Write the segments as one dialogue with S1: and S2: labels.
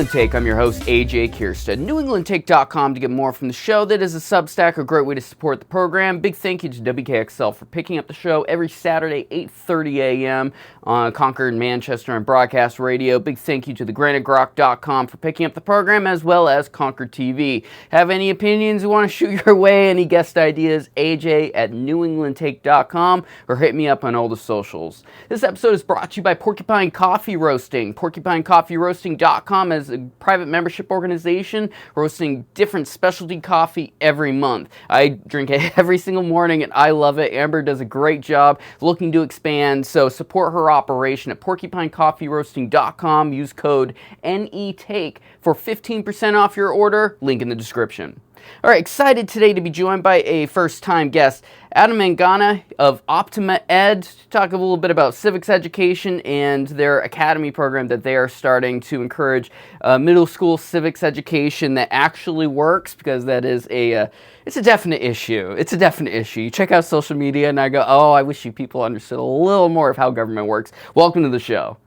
S1: England Take. I'm your host, AJ Kirsten. NewEnglandTake.com to get more from the show. That is a Substack, a great way to support the program. Big thank you to WKXL for picking up the show every Saturday, 8:30 a.m. on Concord, Manchester, and Broadcast Radio. Big thank you to thegranitegrok.com for picking up the program, as well as Concord TV. Have any opinions you want to shoot your way, any guest ideas, AJ at NewEnglandTake.com, or hit me up on all the socials. This episode is brought to you by Porcupine Coffee Roasting. PorcupineCoffeeRoasting.com is a private membership organization roasting different specialty coffee every month. I drink it every single morning and I love it. Amber does a great job looking to expand, so support her operation at PorcupineCoffeeRoasting.com. Use code NETAKE for 15% off your order. Link in the description. All right, excited today to be joined by a first-time guest, Adam Mangana of Optima Ed, to talk a little bit about civics education and their academy program that they are starting to encourage middle school civics education that actually works, because that is it's a definite issue. It's a definite issue. You check out social media and I go, oh, I wish you people understood a little more of how government works. Welcome to the show.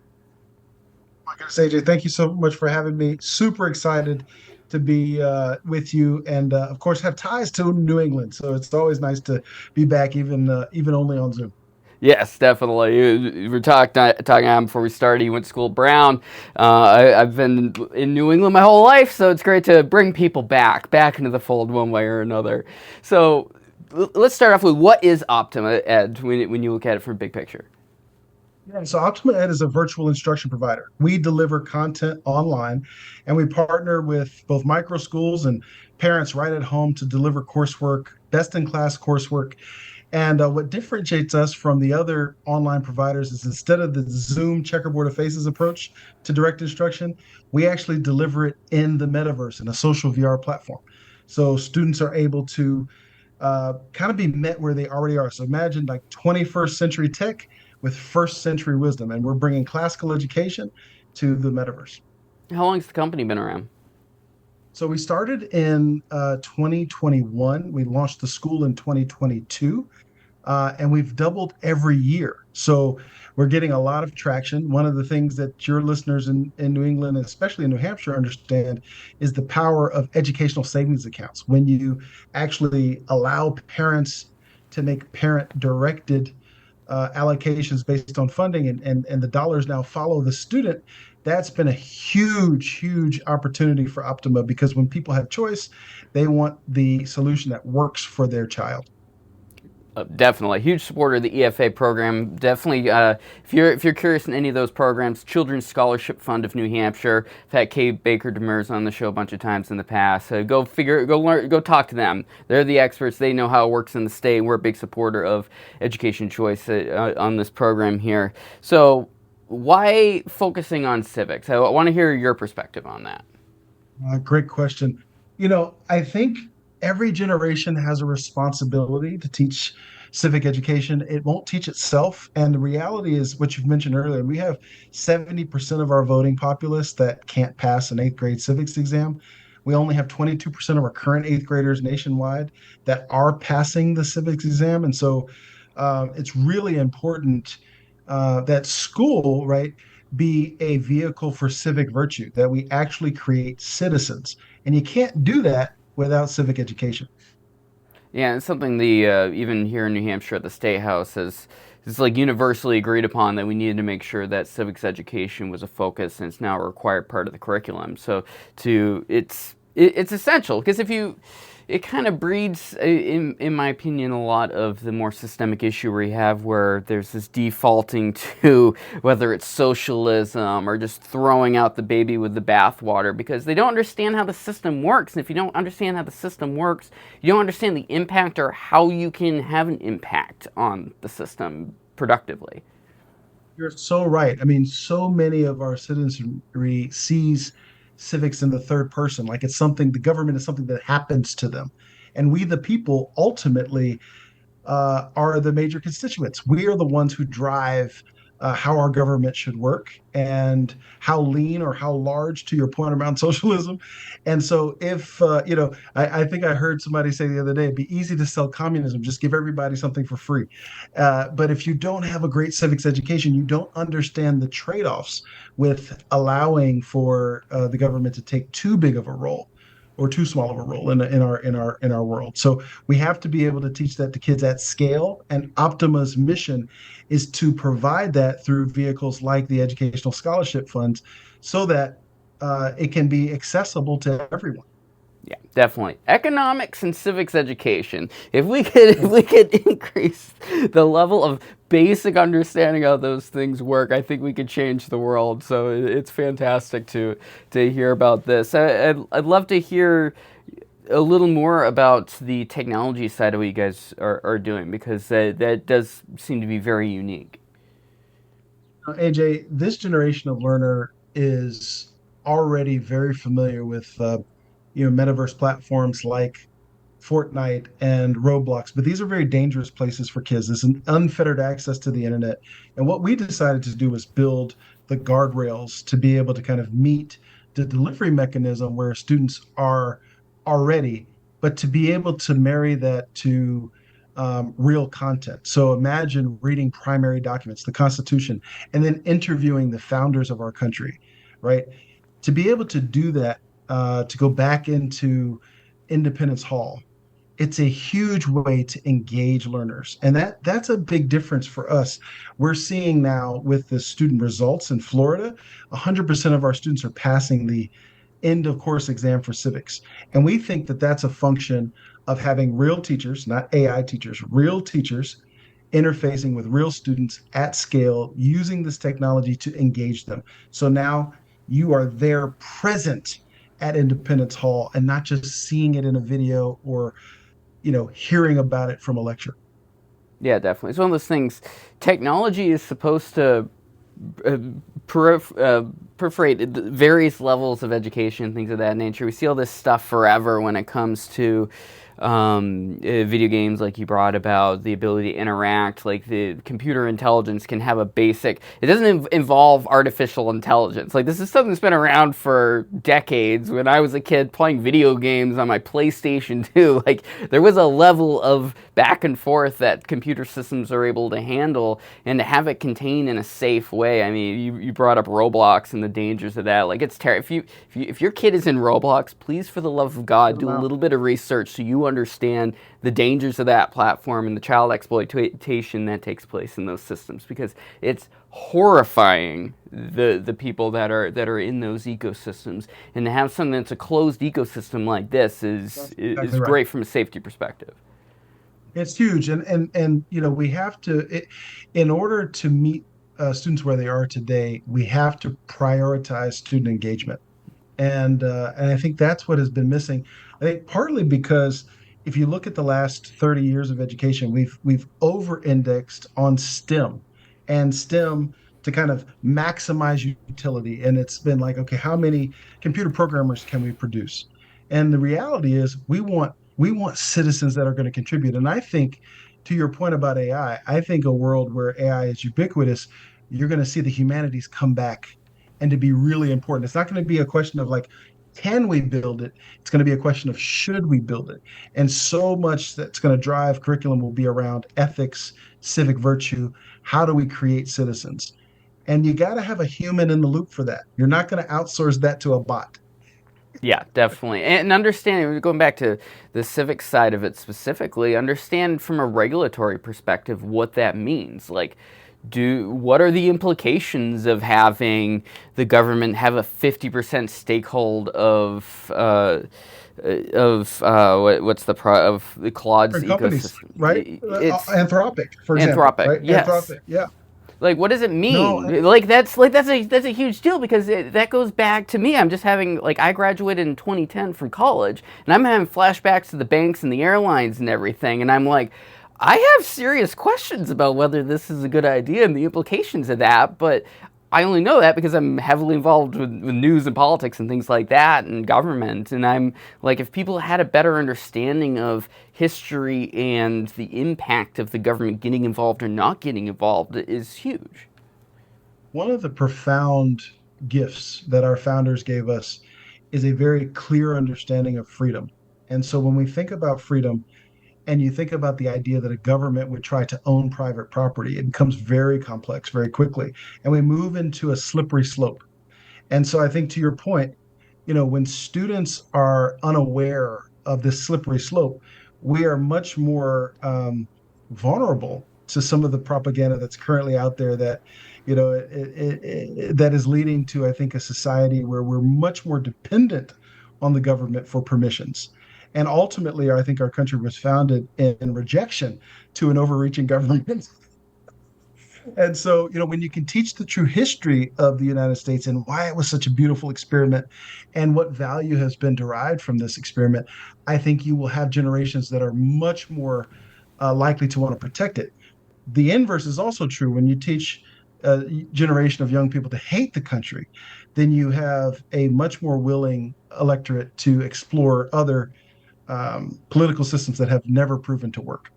S2: My goodness, AJ, thank you so much for having me. Super excited to be with you, and of course have ties to New England. So it's always nice to be back, even only on Zoom.
S1: Yes, definitely. We were talking on before we started. You went to school at Brown. I've been in New England my whole life, so it's great to bring people back into the fold one way or another. So let's start off with, what is Optima Ed when you look at it from a big picture?
S2: Yeah, so Optima Ed is a virtual instruction provider. We deliver content online, and we partner with both micro schools and parents right at home to deliver coursework, best-in-class coursework. And what differentiates us from the other online providers is, instead of the Zoom checkerboard of faces approach to direct instruction, we actually deliver it in the metaverse, in a social VR platform. So students are able to kind of be met where they already are. So imagine like 21st century tech with first century wisdom, and we're bringing classical education to the metaverse.
S1: How long has the company been around?
S2: So we started in 2021. We launched the school in 2022, and we've doubled every year. So we're getting a lot of traction. One of the things that your listeners in New England, and especially in New Hampshire, understand is the power of educational savings accounts. When you actually allow parents to make parent-directed allocations based on funding, and the dollars now follow the student, that's been a huge opportunity for Optima, because when people have choice, they want the solution that works for their child.
S1: Definitely, huge supporter of the EFA program. Definitely, if you're curious in any of those programs, Children's Scholarship Fund of New Hampshire. I've had Kay Baker Demers on the show a bunch of times in the past. So go learn, go talk to them. They're the experts. They know how it works in the state. We're a big supporter of education choice on this program here. So why focusing on civics? I want to hear your perspective on that.
S2: Great question. I think every generation has a responsibility to teach civic education. It won't teach itself. And the reality is what you've mentioned earlier. We have 70% of our voting populace that can't pass an eighth grade civics exam. We only have 22% of our current eighth graders nationwide that are passing the civics exam. And so it's really important that school, right, be a vehicle for civic virtue, that we actually create citizens. And you can't do that without civic education.
S1: Yeah, it's something the even here in New Hampshire at the State House is like universally agreed upon, that we needed to make sure that civics education was a focus, and it's now a required part of the curriculum. So it's essential, because it kind of breeds, in my opinion, a lot of the more systemic issue we have, where there's this defaulting to whether it's socialism or just throwing out the baby with the bathwater, because they don't understand how the system works. And if you don't understand how the system works, you don't understand the impact, or how you can have an impact on the system productively.
S2: You're so right. I mean, so many of our citizenry sees civics in the third person, like it's something, the government is something that happens to them. And we, the people, ultimately are the major constituents. We are the ones who drive how our government should work and how lean or how large, to your point around socialism. And so, if I think I heard somebody say the other day, it'd be easy to sell communism, just give everybody something for free. But if you don't have a great civics education, you don't understand the trade-offs with allowing for the government to take too big of a role or too small of a role in our world. So we have to be able to teach that to kids at scale. And Optima's mission is to provide that through vehicles like the Educational Scholarship Funds, so that it can be accessible to everyone.
S1: Yeah, definitely. Economics and civics education. If we could increase the level of basic understanding of those things work, I think we could change the world. So it's fantastic to hear about this. I'd love to hear a little more about the technology side of what you guys are doing, because that does seem to be very unique.
S2: AJ, this generation of learner is already very familiar with metaverse platforms like Fortnite and Roblox, but these are very dangerous places for kids. There's an unfettered access to the internet. And what we decided to do was build the guardrails to be able to kind of meet the delivery mechanism where students are already, but to be able to marry that to real content. So imagine reading primary documents, the Constitution, and then interviewing the founders of our country, right? To be able to do that, to go back into Independence Hall, it's a huge way to engage learners, and that's a big difference for us. We're seeing now with the student results in Florida, 100% of our students are passing the end of course exam for civics, and we think that that's a function of having real teachers, not AI teachers, real teachers interfacing with real students at scale, using this technology to engage them. So now you are there present at Independence Hall and not just seeing it in a video or hearing about it from a lecture.
S1: Yeah, definitely. It's one of those things. Technology is supposed to uh, perforate various levels of education, things of that nature. We see all this stuff forever when it comes to video games, like you brought about the ability to interact. Like the computer intelligence can have a basic. It doesn't involve artificial intelligence. Like this is something that's been around for decades. When I was a kid playing video games on my PlayStation 2, like there was a level of back and forth that computer systems are able to handle, and to have it contained in a safe way. I mean, you brought up Roblox and the dangers of that. Like it's terrible. If your kid is in Roblox, please, for the love of God, do a little bit of research so you understand the dangers of that platform and the child exploitation that takes place in those systems, because it's horrifying the people that are in those ecosystems, and to have something that's a closed ecosystem like this is
S2: Exactly right.
S1: great from a safety perspective.
S2: It's huge, and we have to, in order to meet students where they are today, we have to prioritize student engagement. And I think that's what has been missing. I think partly because if you look at the last 30 years of education, we've over-indexed on STEM, and STEM to kind of maximize utility. And it's been like, okay, how many computer programmers can we produce? And the reality is we want citizens that are going to contribute. And I think, to your point about AI, I think a world where AI is ubiquitous, you're going to see the humanities come back and to be really important. It's not going to be a question of like, can we build it? It's going to be a question of should we build it? And so much that's going to drive curriculum will be around ethics, civic virtue. How do we create citizens? And you got to have a human in the loop for that. You're not going to outsource that to a bot.
S1: Yeah, definitely. And understanding, going back to the civic side of it specifically, understand from a regulatory perspective what that means. Like, what are the implications of having the government have a 50% stakehold what's of the Claude's
S2: For companies,
S1: ecosystem?
S2: right?
S1: It's
S2: Anthropic, for example,
S1: Anthropic,
S2: right?
S1: yes.
S2: Anthropic, yeah.
S1: Like, what does it
S2: No,
S1: mean? Like that's a huge deal, because that goes back to me. I'm just having, like, I graduated in 2010 from college, and I'm having flashbacks to the banks and the airlines and everything, and I'm like, I have serious questions about whether this is a good idea and the implications of that. But I only know that because I'm heavily involved with news and politics and things like that and government. And I'm like, if people had a better understanding of history and the impact of the government getting involved or not getting involved is huge.
S2: One of the profound gifts that our founders gave us is a very clear understanding of freedom. And so when we think about freedom and you think about the idea that a government would try to own private property, it becomes very complex very quickly. And we move into a slippery slope. And so I think to your point, when students are unaware of this slippery slope, we are much more vulnerable to some of the propaganda that's currently out there that, that is leading to, I think, a society where we're much more dependent on the government for permissions. And ultimately, I think our country was founded in rejection to an overreaching government. And so, when you can teach the true history of the United States and why it was such a beautiful experiment and what value has been derived from this experiment, I think you will have generations that are much more likely to want to protect it. The inverse is also true. When you teach a generation of young people to hate the country, then you have a much more willing electorate to explore other political systems that have never proven to work.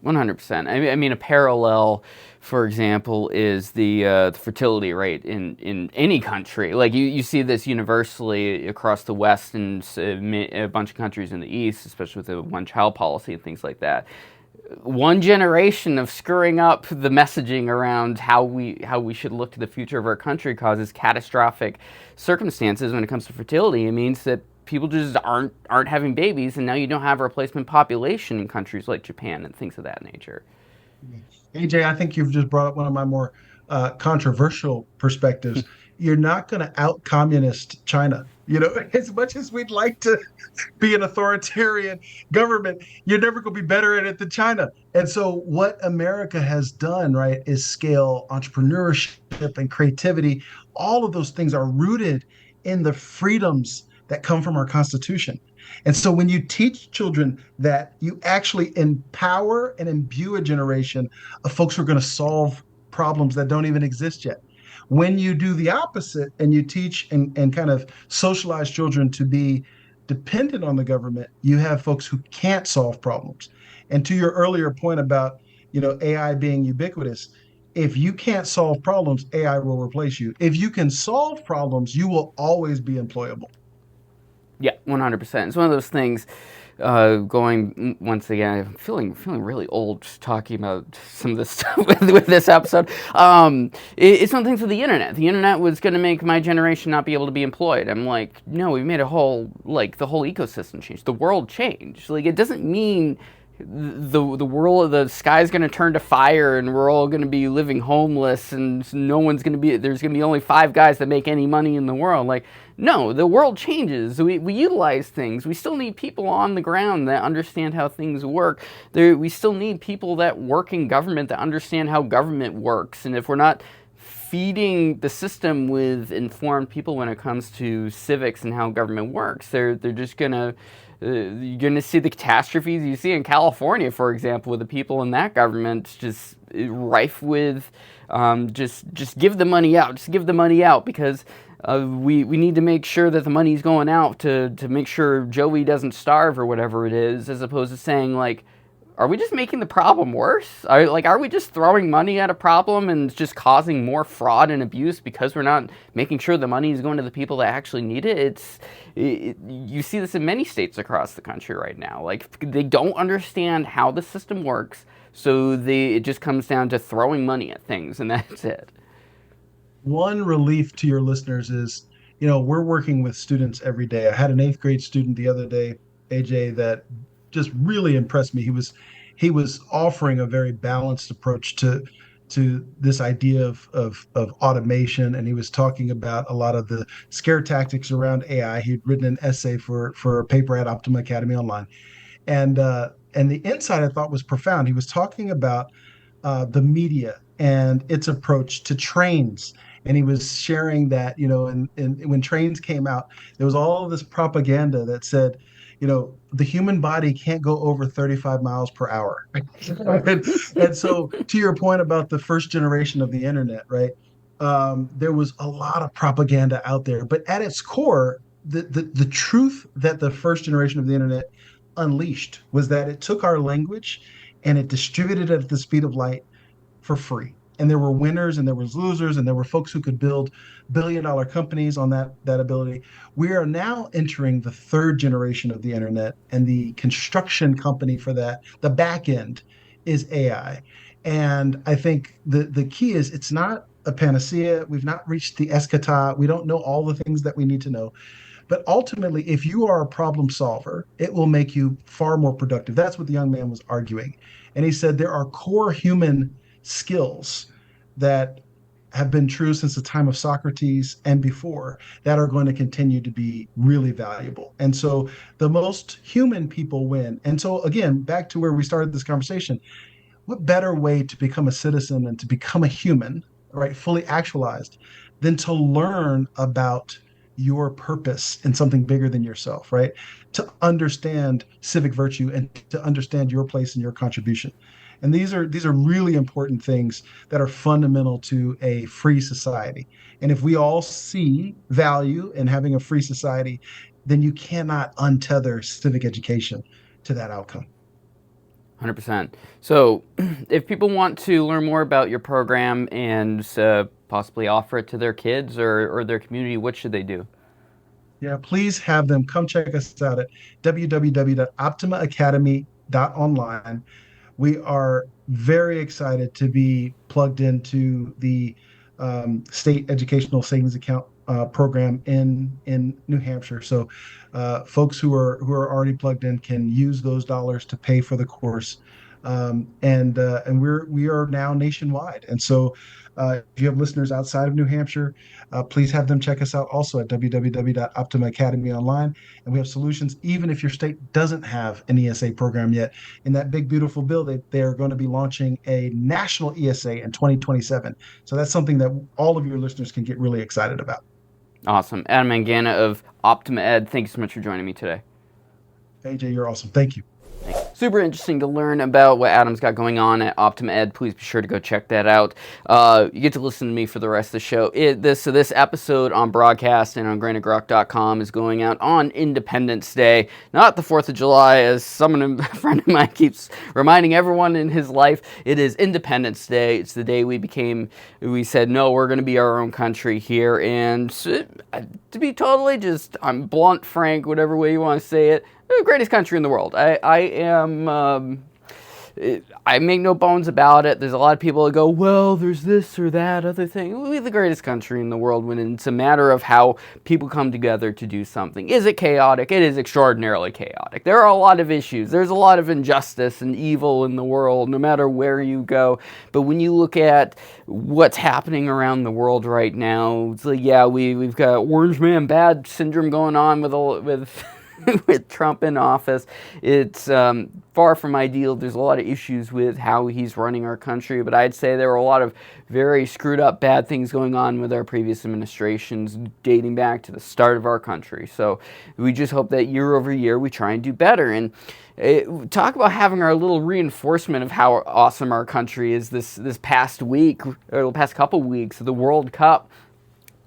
S1: 100%. I mean, a parallel, for example, is the fertility rate in any country. Like you see this universally across the West and a bunch of countries in the East, especially with the one-child policy and things like that. One generation of screwing up the messaging around how we should look to the future of our country causes catastrophic circumstances when it comes to fertility. It means that people just aren't having babies, and now you don't have a replacement population in countries like Japan and things of that nature.
S2: AJ, I think you've just brought up one of my more controversial perspectives. You're not going to out communist China. As much as we'd like to be an authoritarian government, you're never going to be better at it than China. And so, what America has done, right, is scale entrepreneurship and creativity. All of those things are rooted in the freedoms that come from our Constitution. And so, when you teach children that, you actually empower and imbue a generation of folks who are going to solve problems that don't even exist yet. When you do the opposite and you teach and kind of socialize children to be dependent on the government, you have folks who can't solve problems. And to your earlier point about, AI being ubiquitous, if you can't solve problems, AI will replace you. If you can solve problems, you will always be employable.
S1: Yeah, 100%. It's one of those things. Going once again, I'm feeling really old just talking about some of this stuff with this episode. It's one of the things with the internet. The internet was going to make my generation not be able to be employed. I'm like, no, we made the whole ecosystem change. The world changed. Like, it doesn't mean the world, the sky's going to turn to fire and we're all going to be living homeless and no one's going to be, there's going to be only 5 guys that make any money in the world. Like, no, the world changes. We utilize things. We still need people on the ground that understand how things work. We still need people that work in government that understand how government works. And if we're not feeding the system with informed people when it comes to civics and how government works, they're just gonna you're going to see the catastrophes you see in California, for example, with the people in that government just rife with just give the money out, just give the money out because we need to make sure that the money's going out to make sure Joey doesn't starve or whatever it is, as opposed to saying like, are we just making the problem worse? Are we just throwing money at a problem and just causing more fraud and abuse because we're not making sure the money is going to the people that actually need it? You see this in many states across the country right now. Like, they don't understand how the system works, so it just comes down to throwing money at things, and that's it.
S2: One relief to your listeners is, we're working with students every day. I had an eighth grade student the other day, AJ, that just really impressed me. He was offering a very balanced approach to this idea of automation, and he was talking about a lot of the scare tactics around AI. He'd written an essay for a paper at Optima Academy Online, and the insight I thought was profound. He was talking about the media and its approach to trains. And he was sharing that, and when trains came out, there was all of this propaganda that said, the human body can't go over 35 miles per hour. And so, to your point about the first generation of the internet, right? There was a lot of propaganda out there, but at its core, the truth that the first generation of the internet unleashed was that it took our language and it distributed it at the speed of light for free. and there were winners and there was losers and there were folks who could build billion-dollar companies on that ability. We are now entering the third generation of the internet, and the construction company for that, the back end, is AI. And I think the key is it's not a panacea. We've not reached the eschaton. We don't know all the things that we need to know. But ultimately, if you are a problem solver, it will make you far more productive. That's what the young man was arguing. And he said there are core human skills that have been true since the time of Socrates and before that are going to continue to be really valuable. And so the most human people win. And so, again, back to where we started this conversation, what better way to become a citizen and to become a human, right, fully actualized, than to learn about your purpose in something bigger than yourself, right? To understand civic virtue and to understand your place and your contribution. And these are really important things that are fundamental to a free society. And if we all see value in having a free society, then you cannot untether civic education to that outcome.
S1: 100%. So, if people want to learn more about your program and possibly offer it to their kids or their community, what should they do?
S2: Yeah, please have them come check us out at www.optimaacademy.online. We are very excited to be plugged into the state educational savings account program in New Hampshire. So folks who are already plugged in can use those dollars to pay for the course. And we are now nationwide. And so if you have listeners outside of New Hampshire, please have them check us out also at www.optimaacademy.online. And we have solutions even if your state doesn't have an ESA program yet. In that big, beautiful bill, they are going to be launching a national ESA in 2027. So that's something that all of your listeners can get really excited about.
S1: Awesome. Adam Mangana of Optima Ed, thank you so much for joining me today.
S2: AJ, you're awesome. Thank you.
S1: Super interesting to learn about what Adam's got going on at Optima Ed. Please be sure to go check that out. You get to listen to me for the rest of the show. This episode on broadcast and on granitegrok.com is going out on Independence Day, not the 4th of July, as a friend of mine keeps reminding everyone in his life. It is Independence Day. It's the day we said, no, we're going to be our own country here. And to be totally I'm blunt, frank, whatever way you want to say it, the greatest country in the world. I make no bones about it. There's a lot of people that go, well, there's this or that other thing. We're the greatest country in the world when it's a matter of how people come together to do something. Is it chaotic? It is extraordinarily chaotic. There are a lot of issues. There's a lot of injustice and evil in the world, no matter where you go. But when you look at what's happening around the world right now, it's like, yeah, we've got Orange Man Bad syndrome going on with with Trump in office. It's far from ideal. There's a lot of issues with how he's running our country, but I'd say there are a lot of very screwed up bad things going on with our previous administrations dating back to the start of our country. So we just hope that year over year we try and do better. And talk about having our little reinforcement of how awesome our country is this past week, or the past couple weeks of the World Cup.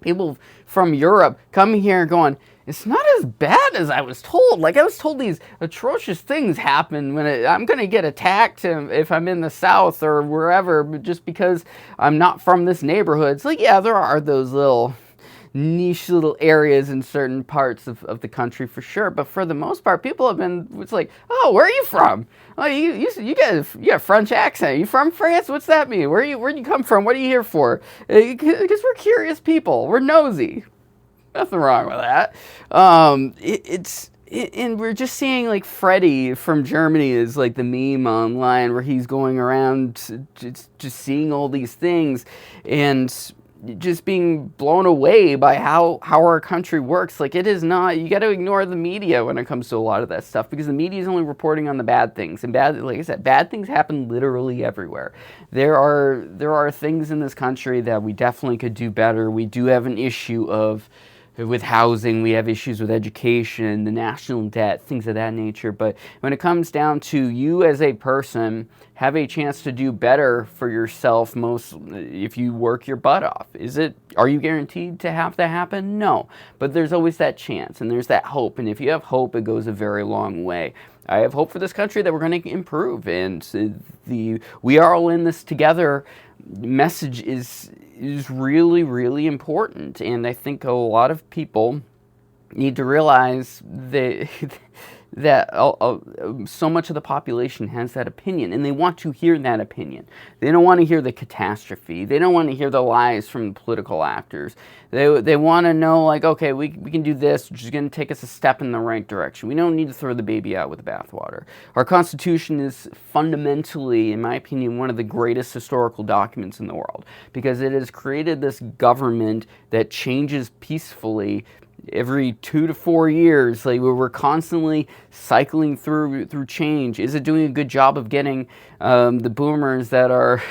S1: People from Europe coming here and going, it's not as bad as I was told. Like, I was told these atrocious things happen when I'm going to get attacked if I'm in the South or wherever, but just because I'm not from this neighborhood. It's like, yeah, there are those little niche little areas in certain parts of the country for sure. But for the most part, people have been, it's like, oh, where are you from? Oh, you got a French accent. You from France? What's that mean? Where'd you come from? What are you here for? Because we're curious people. We're nosy. Nothing wrong with that. And we're just seeing like Freddie from Germany is like the meme online where he's going around just seeing all these things and just being blown away by how our country works. Like, it is not, you got to ignore the media when it comes to a lot of that stuff, because the media is only reporting on the bad things, and like I said, bad things happen literally everywhere. There are things in this country that we definitely could do better. We do have an issue with housing, we have issues with education, the national debt, things of that nature. But when it comes down to you as a person, have a chance to do better for yourself if you work your butt off. Are you guaranteed to have that happen? No. But there's always that chance, and there's that hope. And if you have hope, it goes a very long way. I have hope for this country that we're going to improve, and we are all in this together. message is really, really important. And I think a lot of people need to realize that that so much of the population has that opinion, and they want to hear that opinion. They don't want to hear the catastrophe. They don't want to hear the lies from the political actors. They want to know, like, okay, we can do this, which is going to take us a step in the right direction. We don't need to throw the baby out with the bathwater. Our Constitution is fundamentally, in my opinion, one of the greatest historical documents in the world, because it has created this government that changes peacefully every 2 to 4 years. Like, we're constantly cycling through change. Is it doing a good job of getting the boomers that are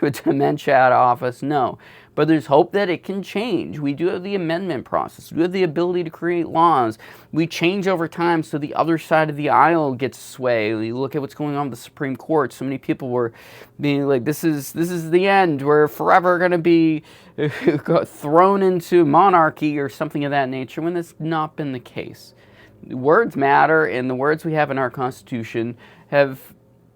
S1: with dementia out of office? No. But there's hope that it can change. We do have the amendment process. We have the ability to create laws. We change over time so the other side of the aisle gets sway. You look at what's going on with the Supreme Court. So many people were being like, this is the end. We're forever going to be thrown into monarchy or something of that nature, when that's not been the case. Words matter, and the words we have in our Constitution have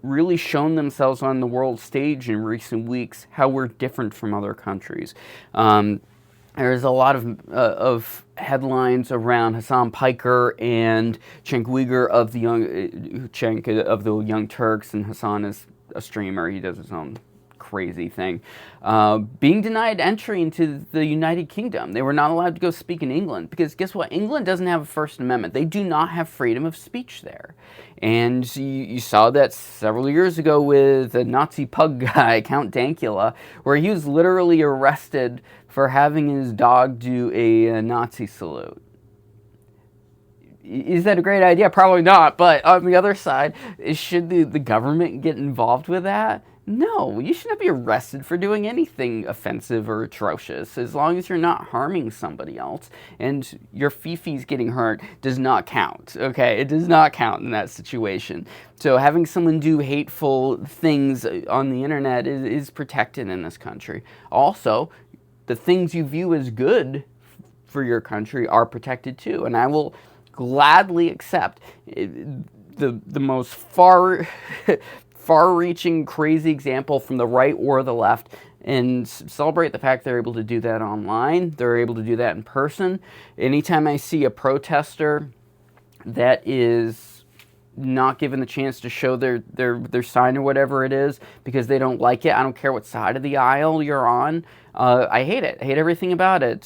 S1: really shown themselves on the world stage in recent weeks, how we're different from other countries. There's a lot of headlines around Hassan Piker and Cenk Uygur of the Young Turks, and Hassan is a streamer. He does his own crazy thing, being denied entry into the United Kingdom. They were not allowed to go speak in England, because guess what? England doesn't have a First Amendment. They do not have freedom of speech there. And you saw that several years ago with a Nazi pug guy, Count Dankula, where he was literally arrested for having his dog do a Nazi salute. Is that a great idea? Probably not. But on the other side, should the government get involved with that? No, you should not be arrested for doing anything offensive or atrocious, as long as you're not harming somebody else and your fifis getting hurt does not count, okay? It does not count in that situation. So having someone do hateful things on the internet is protected in this country. Also, the things you view as good for your country are protected too, and I will gladly accept the most far-reaching, crazy example from the right or the left, and celebrate the fact they're able to do that online. They're able to do that in person. Anytime I see a protester that is not given the chance to show their sign or whatever it is because they don't like it, I don't care what side of the aisle you're on, I hate it. I hate everything about it.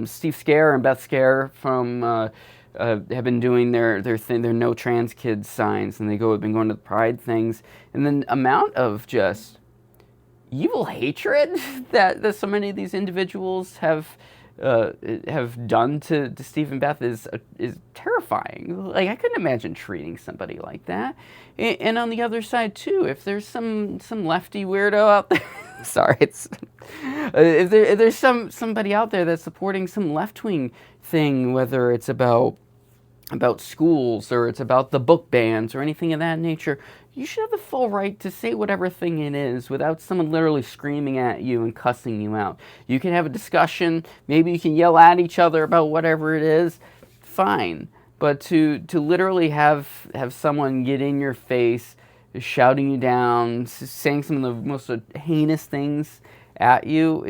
S1: Steve Scare and Beth Scare from have been doing their thing, their no trans kids signs, and have been going to the pride things, and then amount of just evil hatred that so many of these individuals have done to Steve and Beth is terrifying. Like, I couldn't imagine treating somebody like that. And on the other side too, if there's some lefty weirdo out there, sorry, if there's somebody out there that's supporting some left-wing thing, whether it's about schools or it's about the book bans or anything of that nature, you should have the full right to say whatever thing it is without someone literally screaming at you and cussing you out. You can have a discussion, maybe you can yell at each other about whatever it is, fine. But to literally have someone get in your face, shouting you down, saying some of the most heinous things at you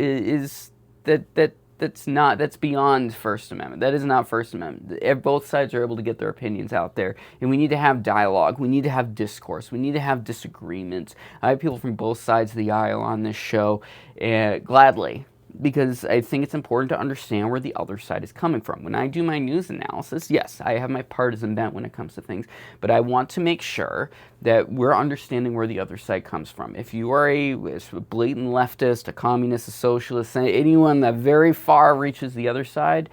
S1: that's beyond First Amendment. That is not First Amendment. Both sides are able to get their opinions out there, and we need to have dialogue. We need to have discourse. We need to have disagreements. I have people from both sides of the aisle on this show, gladly, because I think it's important to understand where the other side is coming from. When I do my news analysis, yes, I have my partisan bent when it comes to things, but I want to make sure that we're understanding where the other side comes from. If you are a blatant leftist, a communist, a socialist, anyone that very far reaches the other side,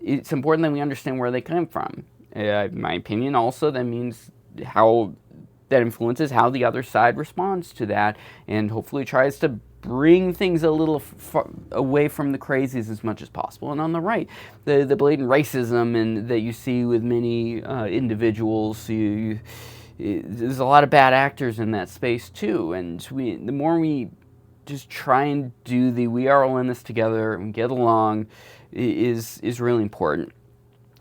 S1: it's important that we understand where they come from. In my opinion, also, that means that influences how the other side responds to that, and hopefully tries to bring things a little away from the crazies as much as possible. And on the right, the blatant racism and that you see with many individuals, there's a lot of bad actors in that space too. And the more we just try and do we are all in this together and get along is really important.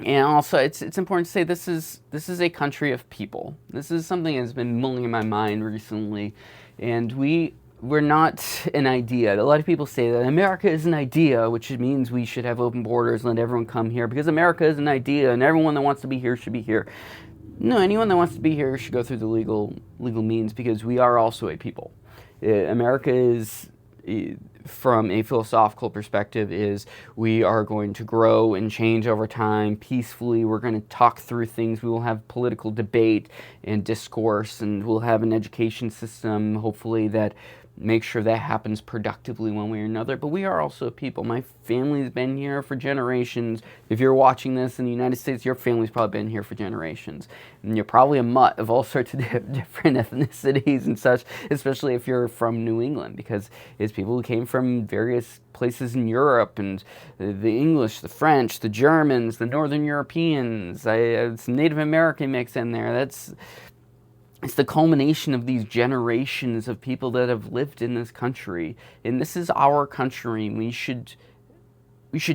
S1: And also, it's important to say this is a country of people. This is something that's been mulling in my mind recently, and we we're not an idea. A lot of people say that America is an idea, which means we should have open borders, let everyone come here, because America is an idea, and everyone that wants to be here should be here. No, anyone that wants to be here should go through the legal means, because we are also a people. America is, from a philosophical perspective, is we are going to grow and change over time peacefully. We're going to talk through things. We will have political debate and discourse, and we'll have an education system, hopefully, that make sure that happens productively one way or another. But we are also people. My family's been here for generations. If you're watching this in the United States, your family's probably been here for generations. And you're probably a mutt of all sorts of different ethnicities and such, especially if you're from New England, because it's people who came from various places in Europe, and the English, the French, the Germans, the Northern Europeans, some Native American mix in there. It's the culmination of these generations of people that have lived in this country. And this is our country. We should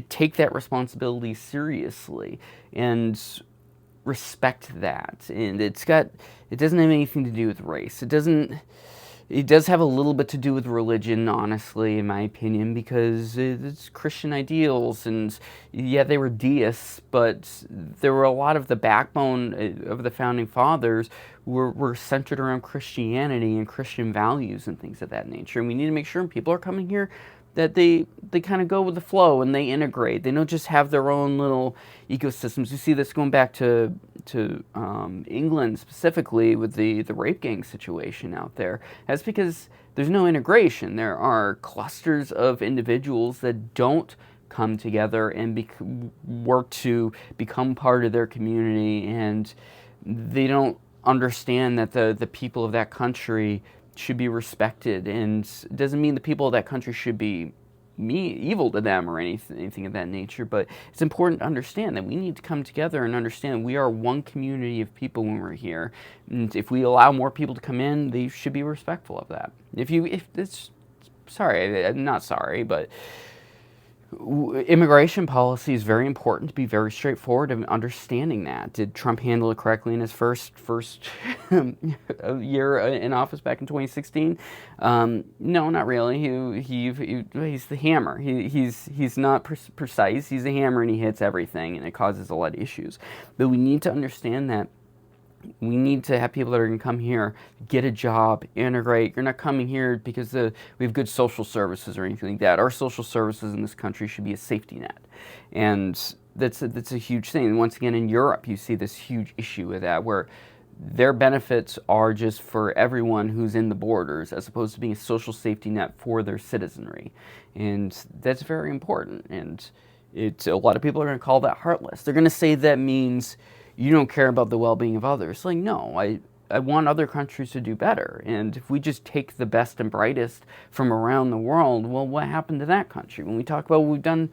S1: take that responsibility seriously and respect that. And it doesn't have anything to do with race. It does have a little bit to do with religion, honestly, in my opinion, because it's Christian ideals, and yeah, they were deists, but there were a lot of the backbone of the founding fathers were centered around Christianity and Christian values and things of that nature. And we need to make sure when people are coming here that they kind of go with the flow and they integrate. They don't just have their own little ecosystems. You see this going back to England specifically with the rape gang situation out there. That's because there's no integration. There are clusters of individuals that don't come together and work to become part of their community, and they don't understand that the people of that country should be respected. And it doesn't mean the people of that country should be evil to them or anything of that nature, but it's important to understand that we need to come together and understand we are one community of people when we're here. And if we allow more people to come in, they should be respectful of that. I'm not sorry, but immigration policy is very important to be very straightforward in understanding that. Did Trump handle it correctly in his first year in office back in 2016? No, not really. He's the hammer. He's not precise. He's a hammer, and he hits everything, and it causes a lot of issues. But we need to understand that we need to have people that are going to come here, get a job, integrate. You're not coming here because we have good social services or anything like that. Our social services in this country should be a safety net. And that's a huge thing. And once again, in Europe, you see this huge issue with that, where their benefits are just for everyone who's in the borders, as opposed to being a social safety net for their citizenry. And that's very important. And a lot of people are going to call that heartless. They're going to say that means you don't care about the well-being of others. Like, no, I want other countries to do better. And if we just take the best and brightest from around the world, well, what happened to that country? When we talk about what we've done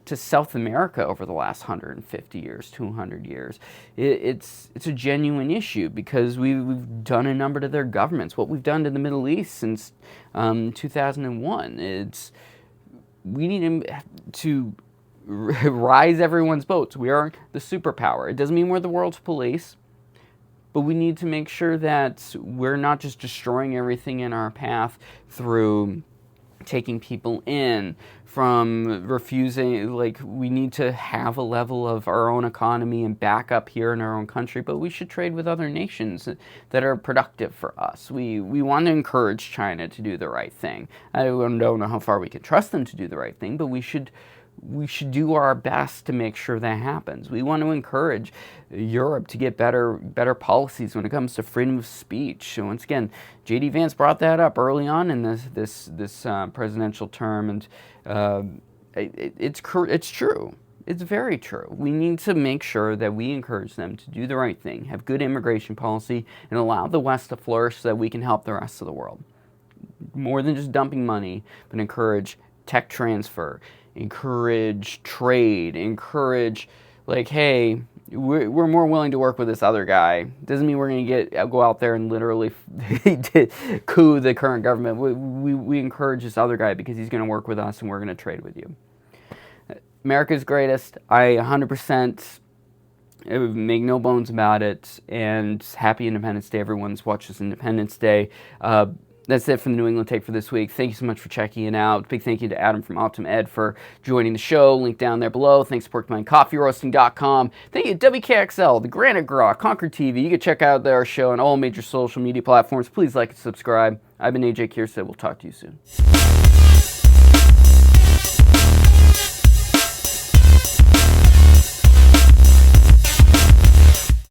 S1: to South America over the last 150 years, 200 years, it's a genuine issue, because we've done a number to their governments. What we've done to the Middle East since 2001, we need to rise everyone's boats. We are the superpower. It doesn't mean we're the world's police, but we need to make sure that we're not just destroying everything in our path through taking people in, from refusing. Like, we need to have a level of our own economy and back up here in our own country, but we should trade with other nations that are productive for us. We want to encourage China to do the right thing. I don't know how far we can trust them to do the right thing, but we should do our best to make sure that happens. We want to encourage Europe to get better policies when it comes to freedom of speech. So once again, J.D. Vance brought that up early on in this presidential term, and it's true. It's very true. We need to make sure that we encourage them to do the right thing, have good immigration policy, and allow the West to flourish so that we can help the rest of the world. More than just dumping money, but encourage tech transfer, encourage trade, encourage, like, hey, we're more willing to work with this other guy. Doesn't mean we're going to go out there and literally coup the current government. We encourage this other guy because he's going to work with us and we're going to trade with you. America's greatest. I 100% make no bones about it. And happy Independence Day, everyone's watched this Independence Day. That's it from the New England Take for this week. Thank you so much for checking it out. Big thank you to Adam from Optima Ed for joining the show. Link down there below. Thanks to PorcupinCoffeeRoasting.com. Thank you to WKXL, the Granite Grok, Concord TV. You can check out our show on all major social media platforms. Please like and subscribe. I've been AJ Kierstead. We'll talk to you soon.